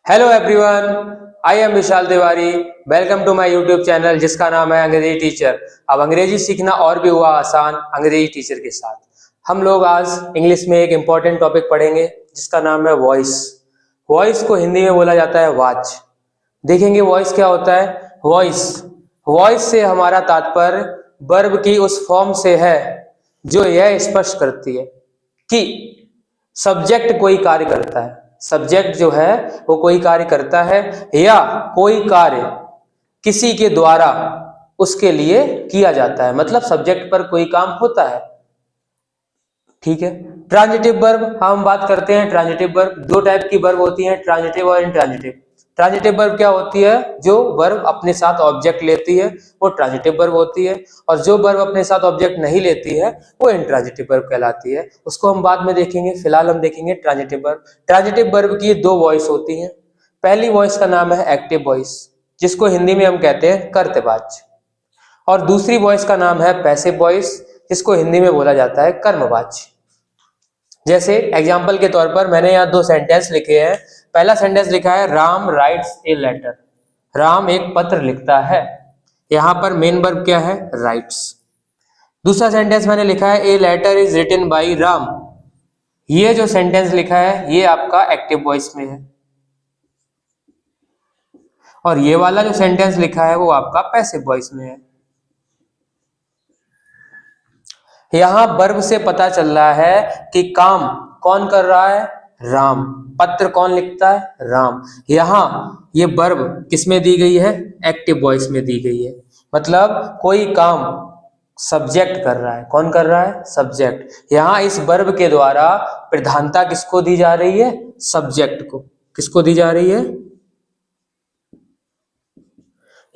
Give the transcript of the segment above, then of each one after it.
Hello everyone, I am Vishal Tiwari. Welcome to my YouTube channel जिसका नाम है अंग्रेजी टीचर। अब अंग्रेजी सीखना और भी हुआ आसान अंग्रेजी टीचर के साथ। हम लोग आज इंग्लिश में एक इम्पॉर्टेंट टॉपिक पढ़ेंगे जिसका नाम है वॉइस। वॉइस को हिंदी में बोला जाता है आवाज। देखेंगे वॉइस क्या होता है। वॉइस वॉइस से हमारा तात्पर्य वर्ब की उस फॉर्म से है जो यह स्पष्ट करती है कि सब्जेक्ट कोई कार्य करता है। सब्जेक्ट जो है वो कोई कार्य करता है या कोई कार्य किसी के द्वारा उसके लिए किया जाता है, मतलब सब्जेक्ट पर कोई काम होता है। ठीक है। ट्रांजिटिव वर्ब हम बात करते हैं। ट्रांजिटिव वर्ब दो टाइप की वर्ब होती हैं, ट्रांजिटिव और इंट्रांजिटिव। ट्रांजिटिव वर्ब क्या होती है? जो वर्ब अपने साथ ऑब्जेक्ट लेती है वो ट्रांजिटिव वर्ब होती है, और जो वर्ब अपने साथ ऑब्जेक्ट नहीं लेती है वो इंट्रांजिटिव वर्ब कहलाती है। उसको हम बाद में देखेंगे, फिलहाल हम देखेंगे ट्रांजिटिव वर्ब। ट्रांजिटिव वर्ब की दो वॉइस होती हैं। पहली वॉइस का नाम है एक्टिव वॉइस, जिसको हिंदी में हम कहते हैं कर्तवाच्य, और दूसरी वॉइस का नाम है पैसिव वॉइस, जिसको हिंदी में बोला जाता है कर्मवाच्य। जैसे एग्जाम्पल के तौर पर मैंने यहाँ दो सेंटेंस लिखे हैं। पहला सेंटेंस लिखा है Ram writes a letter. Ram एक पत्र लिखता है। यहाँ पर मेन वर्ब क्या है? राइट्स। दूसरा सेंटेंस मैंने लिखा है a letter is written by Ram. ये जो सेंटेंस लिखा है ये आपका एक्टिव वॉइस में है, और ये वाला जो सेंटेंस लिखा है वो आपका पैसिव वॉइस में है। यहां वर्ब से पता चल रहा है कि काम कौन कर रहा है? राम। पत्र कौन लिखता है? राम। यहां ये वर्ब किस में दी गई है? एक्टिव वॉइस में दी गई है। मतलब कोई काम सब्जेक्ट कर रहा है। कौन कर रहा है? सब्जेक्ट। यहां इस वर्ब के द्वारा प्रधानता किसको दी जा रही है? सब्जेक्ट को। किसको दी जा रही है?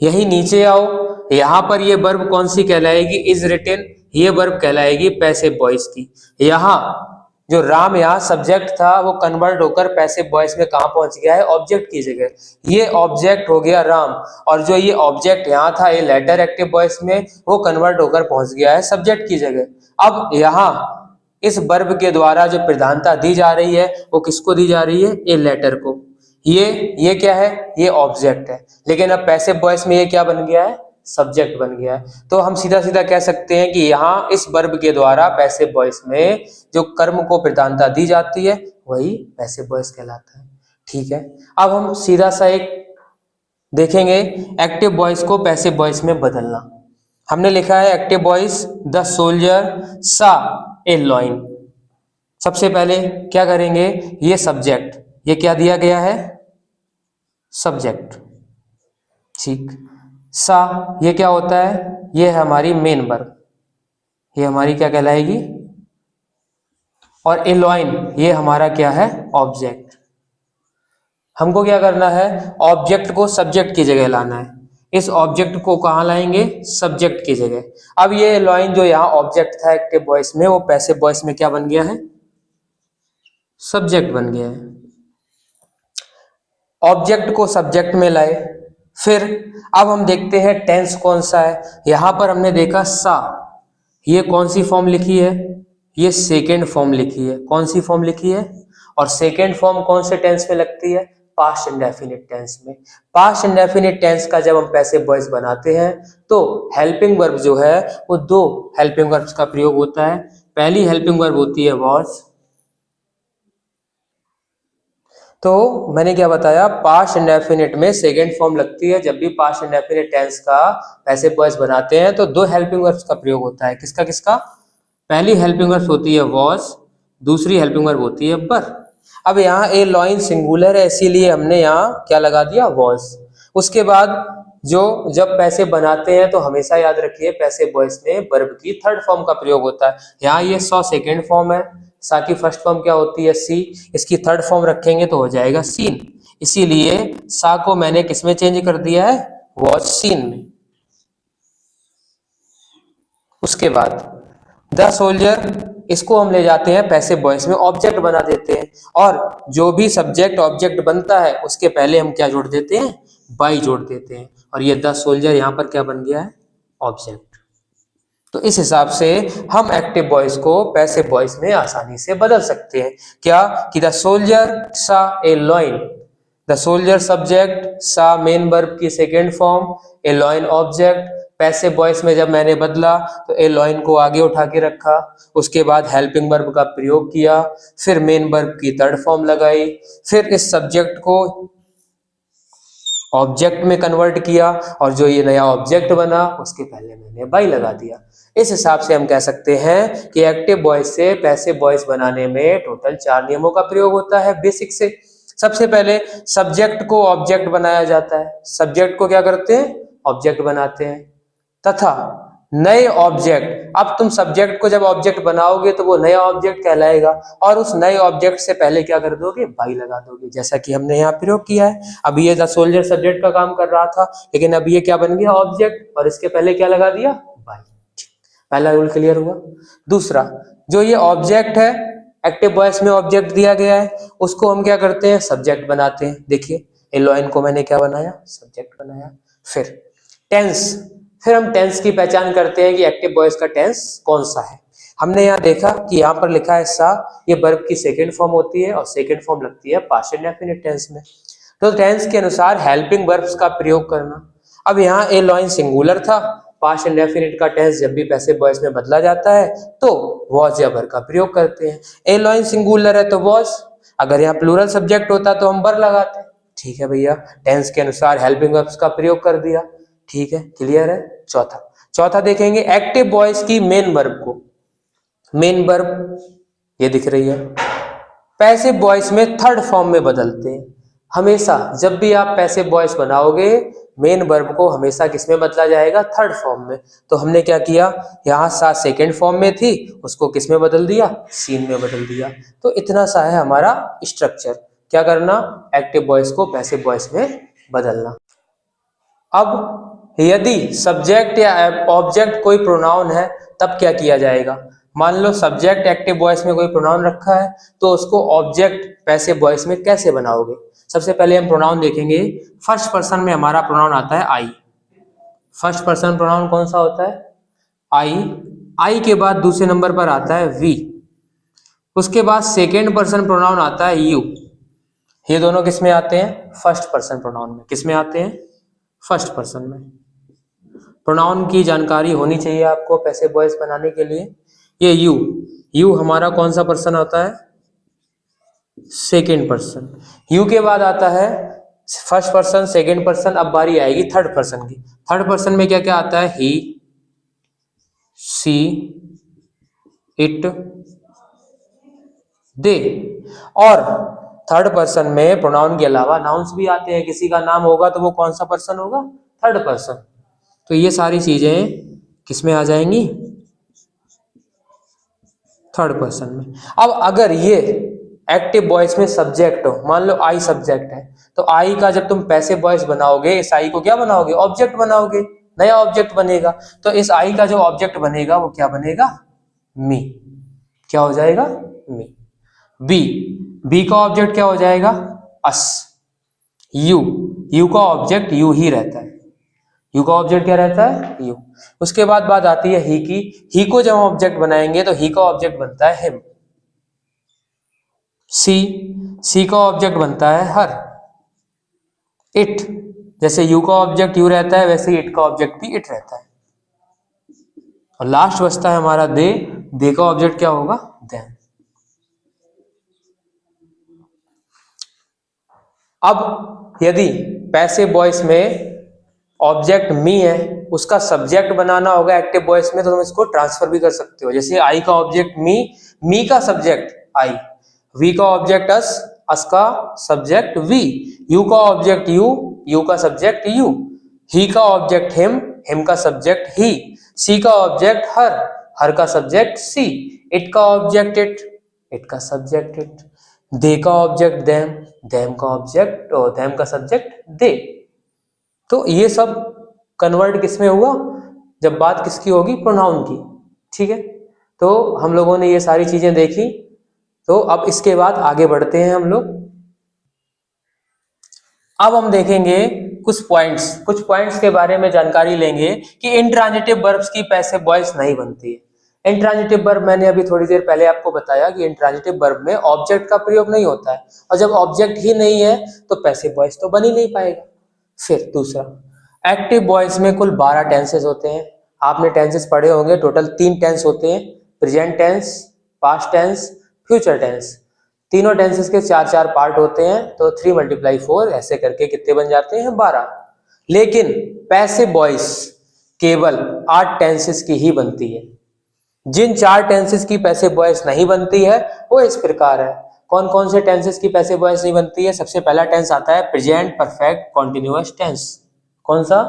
यही नीचे आओ, यहां पर ये वर्ब कौन सी कहलाएगी? Is written. ये वर्ब कहलाएगी पैसिव वॉइस की। यहां जो राम यहाँ सब्जेक्ट था वो कन्वर्ट होकर पैसिव वॉइस में कहां पहुंच गया है? ऑब्जेक्ट की जगह। ये ऑब्जेक्ट हो गया राम, और जो ये ऑब्जेक्ट यहाँ था ये लेटर एक्टिव वॉइस में, वो कन्वर्ट होकर पहुंच गया है सब्जेक्ट की जगह। अब यहाँ इस वर्ब के द्वारा जो प्रधानता दी जा रही है वो किसको दी जा रही है? ए लेटर को। ये क्या है? ये ऑब्जेक्ट है। लेकिन अब पैसिव वॉइस में ये क्या बन गया है? सब्जेक्ट बन गया है। तो हम सीधा सीधा कह सकते हैं कि यहाँ इस वर्ब के द्वारा पैसिव वॉइस में जो कर्म को प्रधानता दी जाती है वही पैसिव वॉइस कहलाता है। ठीक है। अब हम सीधा सा एक देखेंगे एक्टिव वॉइस को पैसिव वॉइस में बदलना। हमने लिखा है एक्टिव वॉइस द सोल्जर सा ए लॉइन। सबसे पहले क्या करेंगे? ये सब्जेक्ट, ये क्या दिया गया है? सब्जेक्ट। ठीक। सा ये क्या होता है? ये है हमारी मेन वर्ब, ये हमारी क्या कहलाएगी? और एलॉइन ये हमारा क्या है? ऑब्जेक्ट। हमको क्या करना है? ऑब्जेक्ट को सब्जेक्ट की जगह लाना है। इस ऑब्जेक्ट को कहाँ लाएंगे? सब्जेक्ट की जगह। अब ये एलॉइन जो यहाँ ऑब्जेक्ट था एक्टिव वॉइस में, वो पैसिव वॉइस में क्या बन गया है? सब्जेक्ट बन गया है। ऑब्जेक्ट को सब्जेक्ट में लाए। फिर अब हम देखते हैं टेंस कौन सा है। यहां पर हमने देखा सा, ये कौन सी फॉर्म लिखी है? ये सेकेंड फॉर्म लिखी है। कौन सी फॉर्म लिखी है? और सेकेंड फॉर्म कौन से टेंस में लगती है? पास्ट इंडेफिनिट टेंस में। पास्ट इंडेफिनिट टेंस का जब हम पैसिव वॉइस बनाते हैं तो हेल्पिंग वर्ब जो है वो दो हेल्पिंग वर्ब्स का प्रयोग होता है। पहली हेल्पिंग वर्ब होती है वॉज। तो मैंने क्या बताया? पास्ट इंडेफिनिट में सेकंड फॉर्म लगती है। जब भी पास्ट इंडेफिनिट टेंस का पैसिव वॉइस बनाते हैं तो दो हेल्पिंग वर्ब्स का प्रयोग होता है। किसका किसका? पहली हेल्पिंग वर्ब होती है वॉज, दूसरी हेल्पिंग वर्ब होती है वर। अब यहाँ ए लॉइन सिंगुलर है इसीलिए हमने यहाँ क्या लगा दिया? वॉज। उसके बाद जो जब पैसिव बनाते हैं तो हमेशा याद रखिए पैसिव वॉइस में वर्ब की थर्ड फॉर्म का प्रयोग होता है। यहाँ ये सॉ सेकेंड फॉर्म है, सा की फर्स्ट फॉर्म क्या होती है? सी। इसकी थर्ड फॉर्म रखेंगे तो हो जाएगा सीन। इसीलिए सा को मैंने किस में चेंज कर दिया है? वॉज सीन में। उसके बाद द सोल्जर, इसको हम ले जाते हैं पैसिव वॉइस में, ऑब्जेक्ट बना देते हैं, और जो भी सब्जेक्ट ऑब्जेक्ट बनता है उसके पहले हम क्या जोड़ देते हैं? बाई जोड़ देते हैं, और ये द सोल्जर यहाँ पर क्या बन गया है? ऑब्जेक्ट। तो इस हिसाब से हम एक्टिव वॉइस को पैसिव वॉइस में आसानी से बदल सकते हैं। क्या? कि द सोल्जर सा ए लॉइन। द सोल्जर सब्जेक्ट सा मेन वर्ब की सेकेंड फॉर्म, ए लॉइन ऑब्जेक्ट, पैसिव वॉइस में जब मैंने बदला तो ए लॉइन को आगे उठा के रखा, उसके बाद हेल्पिंग वर्ब का प्रयोग किया, फिर मेन वर्ब की थर्ड फॉर्म लगाई, फिर इस सब्जेक्ट को ऑब्जेक्ट में कन्वर्ट किया और जो ये नया ऑब्जेक्ट बना उसके पहले मैंने बाई लगा दिया। इस हिसाब से हम कह सकते हैं कि एक्टिव वॉइस से पैसिव वॉइस बनाने में टोटल 4 नियमों का प्रयोग होता है बेसिक से। सबसे पहले सब्जेक्ट को ऑब्जेक्ट बनाया जाता है, सब्जेक्ट को क्या करते हैं, ऑब्जेक्ट बनाते हैं, तथा नए ऑब्जेक्ट, अब तुम सब्जेक्ट को जब ऑब्जेक्ट बनाओगे तो वो नया ऑब्जेक्ट कहलाएगा और उस नए ऑब्जेक्ट से पहले क्या कर दोगे, बाई लगा दोगे, जैसा कि हमने यहाँ प्रयोग किया है। अब ये द सोल्जर सब्जेक्ट का काम कर रहा था, लेकिन अब ये क्या बन गया, ऑब्जेक्ट, और इसके पहले क्या लगा दिया, बाई। पहला रूल क्लियर हुआ। दूसरा, जो ये ऑब्जेक्ट है, एक्टिव वॉइस में ऑब्जेक्ट दिया गया है, उसको हम क्या करते हैं, सब्जेक्ट बनाते हैं। देखिए एलोइन को मैंने क्या बनाया, सब्जेक्ट बनाया। फिर टेंस, फिर हम टेंस की पहचान करते हैं कि एक्टिव वॉइस का टेंस कौन सा है। हमने यहाँ देखा कि यहाँ पर लिखा है सा, ये वर्ब की सेकेंड फॉर्म होती है और सेकेंड फॉर्म लगती है पास्ट इंडेफिनिट टेंस में। तो टेंस के अनुसार हेल्पिंग वर्ब्स का प्रयोग करना। अब यहाँ ए लॉइन सिंगुलर था, पास्ट इंडेफिनिट का टेंस जब भी पैसिव वॉइस में बदला जाता है तो वॉज या वर का प्रयोग करते हैं। ए लॉइन सिंगुलर है तो वॉज, अगर यहाँ प्लूरल सब्जेक्ट होता तो हम वर लगाते। ठीक है भैया, टेंस के अनुसार हेल्पिंग वर्ब्स का प्रयोग कर दिया। ठीक है, क्लियर है। चौथा देखेंगे एक्टिव वॉइस की मेन वर्ब को। मेन वर्ब ये दिख रही है, पैसिव वॉइस में थर्ड फॉर्म में बदलते हैं। हमेशा जब भी आप पैसिव वॉइस बनाओगे मेन वर्ब को हमेशा किस में बदला जाएगा, थर्ड फॉर्म में। तो हमने क्या किया, यहाँ सा सेकेंड फॉर्म में थी, उसको किस में बदल दिया, सीन में बदल दिया। तो इतना सा है हमारा स्ट्रक्चर, क्या करना, एक्टिव वॉइस को पैसिव वॉइस में बदलना। अब यदि सब्जेक्ट या ऑब्जेक्ट कोई प्रोनाउन है तब क्या किया जाएगा। मान लो सब्जेक्ट एक्टिव वॉइस में कोई प्रोनाउन रखा है तो उसको ऑब्जेक्ट पैसिव वॉइस में कैसे बनाओगे। सबसे पहले हम प्रोनाउन देखेंगे। फर्स्ट पर्सन में हमारा प्रोनाउन आता है आई। फर्स्ट पर्सन प्रोनाउन कौन सा होता है, आई। आई के बाद दूसरे नंबर पर आता है वी। उसके बाद सेकेंड पर्सन प्रोनाउन आता है यू। ये दोनों किस में आते हैं, फर्स्ट पर्सन प्रोनाउन में। किस में आते हैं, फर्स्ट पर्सन में। प्रोनाउन की जानकारी होनी चाहिए आपको पैसिव वॉइस बनाने के लिए। ये यू हमारा कौन सा पर्सन होता है, सेकेंड पर्सन। यू के बाद आता है फर्स्ट पर्सन, सेकेंड पर्सन, अब बारी आएगी थर्ड पर्सन की। थर्ड पर्सन में क्या क्या आता है, ही, सी, इट, दे। और थर्ड पर्सन में प्रोनाउन के अलावा नाउन्स भी आते हैं। किसी का नाम होगा तो वो कौन सा पर्सन होगा, थर्ड पर्सन। तो ये सारी चीजें किसमें आ जाएंगी, थर्ड पर्सन में। अब अगर ये एक्टिव वॉइस में सब्जेक्ट हो, मान लो आई सब्जेक्ट है, तो आई का जब तुम पैसिव वॉइस बनाओगे इस आई को क्या बनाओगे, ऑब्जेक्ट बनाओगे, नया ऑब्जेक्ट बनेगा। तो इस आई का जो ऑब्जेक्ट बनेगा वो क्या बनेगा, मी। क्या हो जाएगा, मी। बी का ऑब्जेक्ट क्या हो जाएगा, अस। यू का ऑब्जेक्ट यू ही रहता है। यू का ऑब्जेक्ट क्या रहता है, यू। उसके बाद बात आती है ही की। ही को जब हम ऑब्जेक्ट बनाएंगे तो ही का ऑब्जेक्ट बनता है हिम। सी का ऑब्जेक्ट बनता है हर। इट, जैसे यू का ऑब्जेक्ट यू रहता है वैसे इट का ऑब्जेक्ट भी इट रहता है। और लास्ट बचता है हमारा दे का ऑब्जेक्ट क्या होगा, देम। अब यदि पैसिव वॉइस में ऑब्जेक्ट मी है, उसका सब्जेक्ट बनाना होगा एक्टिव वॉइस में, तो तुम इसको ट्रांसफर भी कर सकते हो। जैसे आई का ऑब्जेक्ट मी का सब्जेक्ट आई, वी का ऑब्जेक्ट अस का सब्जेक्ट वी, यू का ऑब्जेक्ट यू का सब्जेक्ट यू, ही का ऑब्जेक्ट हिम का सब्जेक्ट ही, सी का ऑब्जेक्ट हर का सब्जेक्ट सी, इट का ऑब्जेक्ट इट का सब्जेक्ट इट, दे का ऑब्जेक्ट देम का ऑब्जेक्ट और देम का सब्जेक्ट दे। तो ये सब कन्वर्ट किस में हुआ, जब बात किसकी होगी, प्रोनाउन की। ठीक है, तो हम लोगों ने ये सारी चीजें देखी। तो अब इसके बाद आगे बढ़ते हैं हम लोग। अब हम देखेंगे कुछ पॉइंट्स के बारे में जानकारी लेंगे कि इंट्रांजिटिव वर्ब्स की पैसिव वॉइस नहीं बनती है। इंट्रांजिटिव वर्ब मैंने अभी थोड़ी देर पहले आपको बताया कि इंट्रांजिटिव वर्ब में ऑब्जेक्ट का प्रयोग नहीं होता है, और जब ऑब्जेक्ट ही नहीं है तो पैसिव वॉइस तो बन ही नहीं पाएगा। फिर दूसरा, एक्टिव वॉइस में कुल 12 टेंसेस होते हैं। आपने टेंसेस पढ़े होंगे, टोटल 3 टेंस होते हैं, present tense, past tense, future tense. तीनों टेंसेस के 4-4 पार्ट होते हैं, तो 3 × 4 ऐसे करके कितने बन जाते हैं, 12। लेकिन पैसिव वॉइस केवल 8 टेंसेस की ही बनती है। जिन 4 टेंसेस की पैसिव वॉइस नहीं बनती है वो इस प्रकार है। कौन कौन से टेंसेस की पैसिव वॉइस नहीं बनती है? सबसे पहला टेंस आता है प्रेजेंट परफेक्ट कॉन्टिन्यूअस टेंस। कौन सा?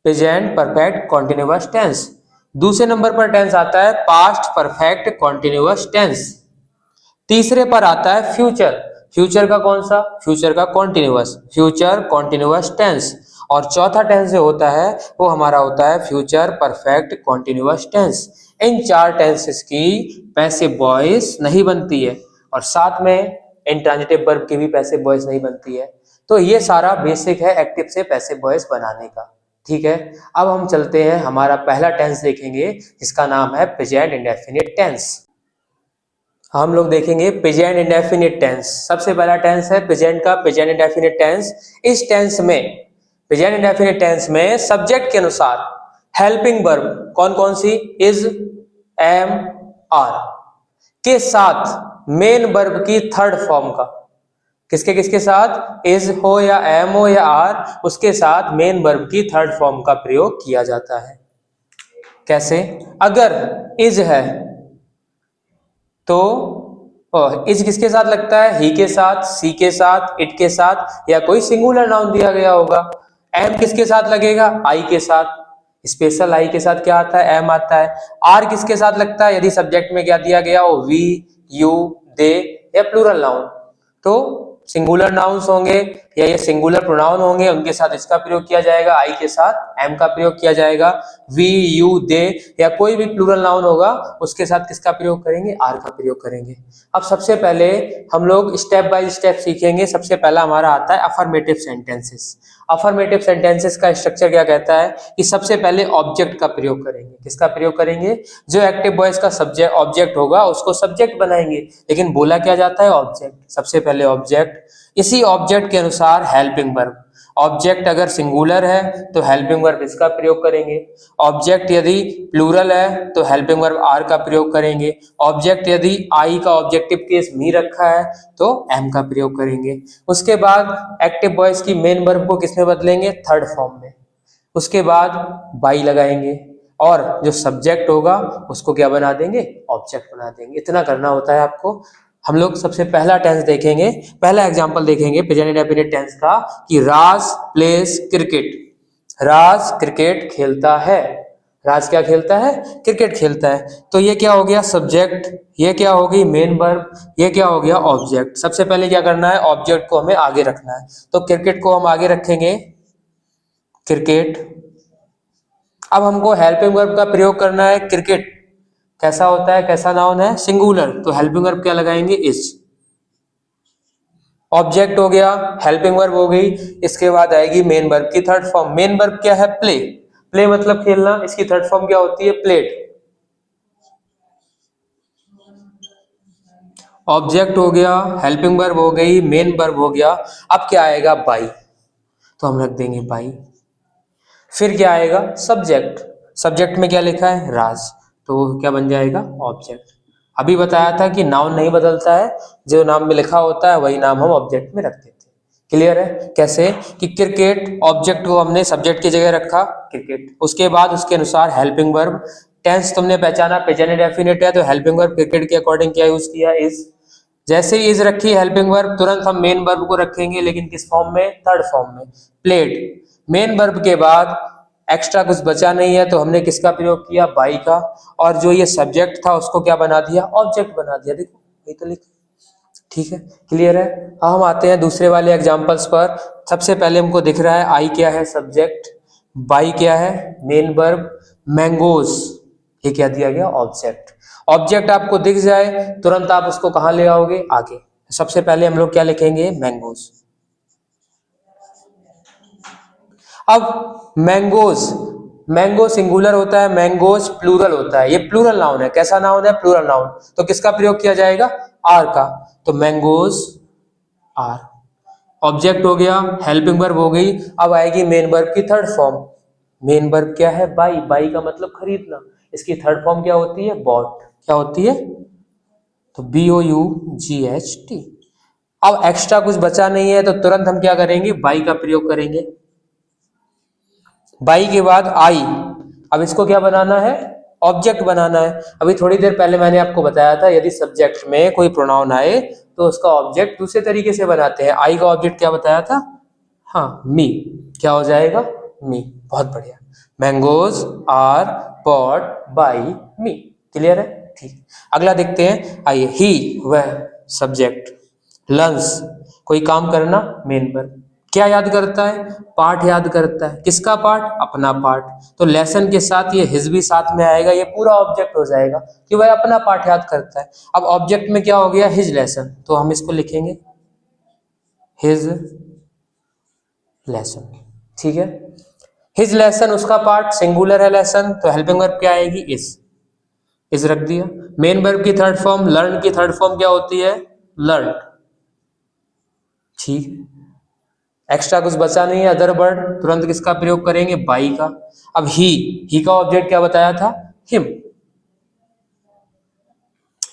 Present perfect continuous tense. दूसरे नंबर पर टेंस आता है पास्ट परफेक्ट कॉन्टिन्यूअस टेंस। तीसरे पर आता है फ्यूचर। फ्यूचर का कौन सा? फ्यूचर का कॉन्टिन्यूअस, फ्यूचर कॉन्टिन्यूअस टेंस। और चौथा टेंस जो होता है वो हमारा होता है फ्यूचर परफेक्ट कॉन्टिन्यूअस टेंस। इन 4 टेंसेस की पैसिव वॉइस नहीं बनती है, और साथ में इंट्रांजिटिव वर्ब की भी पैसिव वॉइस नहीं बनती है। तो ये सारा बेसिक है एक्टिव से पैसिव वॉइस बनाने का। ठीक है, अब हम चलते हैं, हमारा पहला टेंस देखेंगे जिसका नाम है प्रेजेंट इंडेफिनिट टेंस। हम लोग देखेंगे प्रेजेंट इंडेफिनिट टेंस। सबसे पहला टेंस है प्रेजेंट का, प्रेजेंट इंडेफिनिट टेंस। इस टेंस में, प्रेजेंट इंडेफिनिट टेंस में सब्जेक्ट के अनुसार हेल्पिंग वर्ब कौन कौन सी? इज, एम, आर के साथ मेन वर्ब की थर्ड फॉर्म का, किसके किसके साथ? इज हो या एम हो या आर, उसके साथ मेन वर्ब की थर्ड फॉर्म का प्रयोग किया जाता है। कैसे? अगर इज है तो इज किसके साथ लगता है? ही के साथ, सी के साथ, इट के साथ, या कोई सिंगुलर नाउन दिया गया होगा। एम किसके साथ लगेगा? आई के साथ। स्पेशल आई के साथ क्या आता है? एम आता है। आर किसके साथ लगता है? यदि सब्जेक्ट में क्या दिया गया हो? वी, यू, दे, या प्लूरल नाउन। तो सिंगुलर नाउन्स होंगे या ये सिंगुलर प्रोनाउन होंगे, उनके साथ इसका प्रयोग किया जाएगा, आई के साथ एम का प्रयोग किया जाएगा। वी, यू, दे, या कोई भी प्लूरल नाउन होगा उसके साथ किसका प्रयोग करेंगे? आर का प्रयोग करेंगे। अब सबसे पहले हम लोग स्टेप बाय स्टेप सीखेंगे। सबसे पहला हमारा आता है अफर्मेटिव सेंटेंसेस। अफर्मेटिव सेंटेंसेस का स्ट्रक्चर क्या कहता है कि सबसे पहले ऑब्जेक्ट का प्रयोग करेंगे। किसका प्रयोग करेंगे? जो एक्टिव वॉइस का सब्जेक्ट ऑब्जेक्ट होगा उसको सब्जेक्ट बनाएंगे, लेकिन बोला क्या जाता है? ऑब्जेक्ट। सबसे पहले ऑब्जेक्ट, इसी ऑब्जेक्ट के अनुसार हेल्पिंग वर्ब। ऑब्जेक्ट अगर सिंगुलर है तो हेल्पिंग वर्ब इसका प्रयोग करेंगे। ऑब्जेक्ट यदि प्लूरल है तो हेल्पिंग वर्ब आर का प्रयोग करेंगे। ऑब्जेक्ट यदि आई का ऑब्जेक्टिव केस मी रखा है तो एम का प्रयोग करेंगे। उसके बाद एक्टिव वॉइस की मेन वर्ब को किसमें बदलेंगे? थर्ड फॉर्म में। उसके बाद बाई लगाएंगे, और जो सब्जेक्ट होगा उसको क्या बना देंगे? ऑब्जेक्ट बना देंगे। इतना करना होता है आपको। हम लोग सबसे पहला टेंस देखेंगे, पहला एग्जांपल देखेंगे प्रेजेंट इंडेफिनिट टेंस का कि राज प्लेस क्रिकेट। राज क्रिकेट खेलता है। राज क्या खेलता है? क्रिकेट खेलता है। तो ये क्या हो गया? सब्जेक्ट। ये क्या होगी? Main verb. ये क्या हो गया? ऑब्जेक्ट। सबसे पहले क्या करना है? ऑब्जेक्ट को हमें आगे रखना है, तो क्रिकेट को हम आगे रखेंगे, क्रिकेट। अब हमको हेल्पिंग वर्ब का प्रयोग करना है। क्रिकेट कैसा होता है? कैसा नाउन है? सिंगुलर, तो हेल्पिंग वर्ब क्या लगाएंगे? इज। ऑब्जेक्ट हो गया, हेल्पिंग वर्ब हो गई, इसके बाद आएगी मेन वर्ब की थर्ड फॉर्म। मेन वर्ब क्या है? प्ले। प्ले मतलब खेलना, इसकी थर्ड फॉर्म क्या होती है? प्लेड। ऑब्जेक्ट हो गया, हेल्पिंग वर्ब हो गई, मेन वर्ब हो गया। अब क्या आएगा? बाई, तो हम रख देंगे बाई। फिर क्या आएगा? सब्जेक्ट। सब्जेक्ट में क्या लिखा है? राज, तो क्या बन जाएगा? ऑब्जेक्ट। अभी बताया था कि नाउन नहीं बदलता है, जो नाम में लिखा होता है वही नाम हम ऑब्जेक्ट में रख देते हैं। क्लियर है? कैसे? कि क्रिकेट, ऑब्जेक्ट को हमने सब्जेक्ट की जगह रखा, क्रिकेट। उसके बाद उसके अनुसार हेल्पिंग वर्ब। टेंस तुमने पहचाना प्रेजेंट इंडेफिनिट है, तो हेल्पिंग वर्ब क्रिकेट के अकॉर्डिंग क्या यूज किया? इज। जैसे इज रखी हेल्पिंग वर्ब, तुरंत हम मेन वर्ब को रखेंगे, लेकिन किस फॉर्म में? थर्ड फॉर्म में, प्लेड। मेन वर्ब के बाद एक्स्ट्रा कुछ बचा नहीं है, तो हमने किसका प्रयोग किया? बाई का। और जो ये सब्जेक्ट था उसको क्या बना दिया? ऑब्जेक्ट बना दिया। देखो ये तो लिखा। ठीक है, क्लियर है? अब हम आते हैं दूसरे वाले एग्जांपल्स पर। सबसे पहले हमको दिख रहा है आई क्या है? सब्जेक्ट। बाई क्या है? Main verb. मैंगोज, ये क्या दिया गया? ऑब्जेक्ट। ऑब्जेक्ट आपको दिख जाए तुरंत आप उसको कहां ले आओगे? आगे। सबसे पहले हम लोग क्या लिखेंगे? मैंगोज। अब मैंगोज मैंगो सिंगुलर होता है, मैंगोज प्लूरल होता है। ये प्लूरल नाउन है। कैसा नाउन है? Plural noun. तो किसका प्रयोग किया जाएगा? आर का। तो मैंगोज आर। ऑब्जेक्ट हो गया, हेल्पिंग वर्ब हो गई। अब आएगी मेन वर्ब की थर्ड फॉर्म। मेन वर्ब क्या है? बाई। बाई का मतलब खरीदना। इसकी थर्ड फॉर्म क्या होती है? बॉट। क्या होती है? तो BOUGHT। अब एक्स्ट्रा कुछ बचा नहीं है तो तुरंत हम क्या करेंगे? बाई का प्रयोग करेंगे। बाई के बाद आई। अब इसको क्या बनाना है? ऑब्जेक्ट बनाना है। अभी थोड़ी देर पहले मैंने आपको बताया था यदि सब्जेक्ट में कोई प्रोनाउन आए तो उसका ऑब्जेक्ट दूसरे तरीके से बनाते हैं। आई का ऑब्जेक्ट क्या बताया था? हाँ, मी। क्या हो जाएगा? मी। बहुत बढ़िया। Mangoes are bought by me. Clear है? ठीक। अगला देखते हैं। आइए। ही, वह, सब्जेक्ट। लर्न्स, कोई काम करना, मेन वर्ब। क्या याद करता है? पाठ याद करता है। किसका पाठ? अपना पाठ। तो लेसन के साथ ये हिज भी साथ में आएगा, ये पूरा ऑब्जेक्ट हो जाएगा कि वह अपना पाठ याद करता है। अब ऑब्जेक्ट में क्या हो गया? His lesson. तो हम इसको लिखेंगे हिज लेसन। ठीक है। हिज लेसन, उसका पाठ, सिंगुलर है लेसन, तो हेल्पिंग वर्ब क्या आएगी? इज रख दिया। मेन वर्ब की थर्ड फॉर्म, लर्न की थर्ड फॉर्म क्या होती है? लर्न। ठीक। एक्स्ट्रा कुछ बचा नहीं है। अदर वर्ड, तुरंत किसका प्रयोग करेंगे? बाई का। अब ही का ऑब्जेक्ट क्या बताया था? हिम।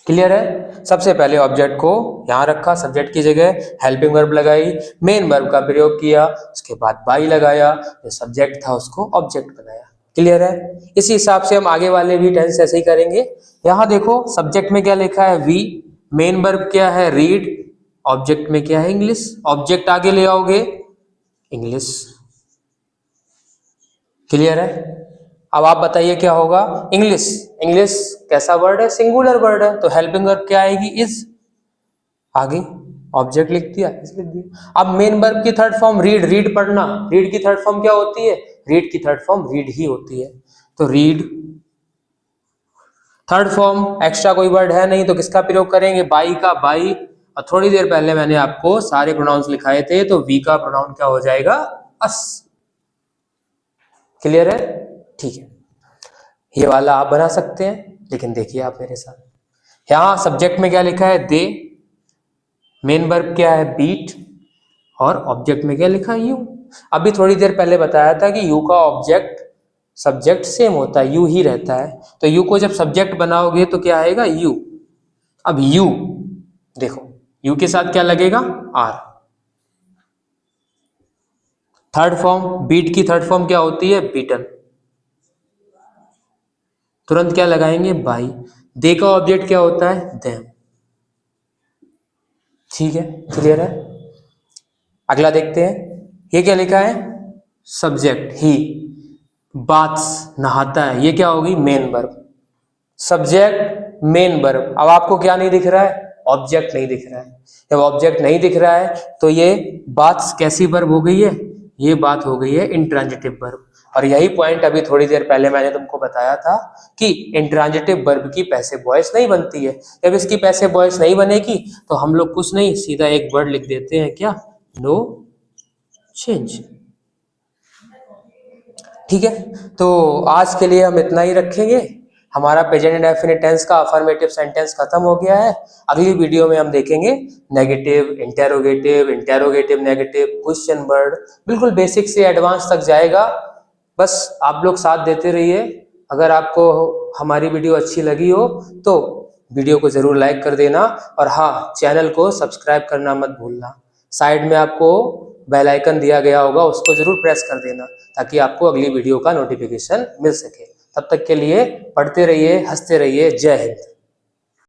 क्लियर है? सबसे पहले ऑब्जेक्ट को यहां रखा सब्जेक्ट की जगह, हेल्पिंग वर्ब लगाई, मेन वर्ब का प्रयोग किया, उसके बाद बाई लगाया, जो सब्जेक्ट था उसको ऑब्जेक्ट बनाया। क्लियर है? इसी हिसाब से हम आगे वाले भी टेंस ऐसे ही करेंगे। यहां देखो सब्जेक्ट में क्या लिखा है? वी। मेन वर्ब क्या है? रीड। ऑब्जेक्ट में क्या है? इंग्लिश। ऑब्जेक्ट आगे ले आओगे, इंग्लिश। क्लियर है? अब आप बताइए क्या होगा? इंग्लिश। इंग्लिश कैसा वर्ड है? सिंगुलर वर्ड है, तो हेल्पिंग वर्ब क्या आएगी? इज। आगे ऑब्जेक्ट लिख दिया, इज लिख दिया। अब मेन वर्ब की थर्ड फॉर्म रीड। रीड पढ़ना। रीड की थर्ड फॉर्म क्या होती है? रीड की थर्ड फॉर्म रीड ही होती है, तो रीड। थर्ड फॉर्म एक्स्ट्रा कोई वर्ड है नहीं तो किसका प्रयोग करेंगे? बाई का। बाई। और थोड़ी देर पहले मैंने आपको सारे प्रोनाउंस लिखाए थे, तो वी का प्रोनाउन क्या हो जाएगा? अस। क्लियर है? ठीक है। ये वाला आप बना सकते हैं, लेकिन देखिए आप मेरे साथ। यहां सब्जेक्ट में क्या लिखा है? दे। मेन वर्ब क्या है? बीट। और ऑब्जेक्ट में क्या लिखा है? यू। अभी थोड़ी देर पहले बताया था कि यू का ऑब्जेक्ट सब्जेक्ट सेम होता है, यू ही रहता है। तो यू को जब सब्जेक्ट बनाओगे तो क्या आएगा? यू। अब यू देखो, यू के साथ क्या लगेगा? आर। थर्ड फॉर्म, बीट की थर्ड फॉर्म क्या होती है? बीटन। तुरंत क्या लगाएंगे? बाई। दे का ऑब्जेक्ट क्या होता है? देम। ठीक है, क्लियर है? अगला देखते हैं। ये क्या लिखा है? सब्जेक्ट ही। बाथ्स, नहाता है, ये क्या होगी? Main verb. Subject main verb. अब आपको क्या नहीं दिख रहा है? ऑब्जेक्ट नहीं दिख रहा है। जब ऑब्जेक्ट नहीं दिख रहा है तो ये बाथ्स कैसी वर्ब हो गई है? ये बात हो गई है इंट्रांजिटिव वर्ब। और यही पॉइंट अभी थोड़ी देर पहले मैंने तुमको बताया था कि इंट्रांजिटिव वर्ब की पैसिव वॉइस नहीं बनती है। जब इसकी पैसिव वॉइस नहीं बनेगी तो हम लोग कुछ नहीं, सीधा एक वर्ड लिख देते हैं, क्या? No change. ठीक है, तो आज के लिए हम इतना ही रखेंगे। हमारा प्रेजेंट इंडेफिनिट टेंस का अफर्मेटिव सेंटेंस खत्म हो गया है। अगली वीडियो में हम देखेंगे negative, interrogative, interrogative negative, question word, बिल्कुल बेसिक से एडवांस तक जाएगा। बस आप लोग साथ देते रहिए। अगर आपको हमारी वीडियो अच्छी लगी हो तो वीडियो को जरूर लाइक कर देना, और हाँ, चैनल को सब्सक्राइब करना मत भूलना। साइड में आपको बेल आइकन दिया गया होगा, उसको जरूर प्रेस कर देना ताकि आपको अगली वीडियो का नोटिफिकेशन मिल सके। तब तक के लिए पढ़ते रहिए, हंसते रहिए। जय हिंद।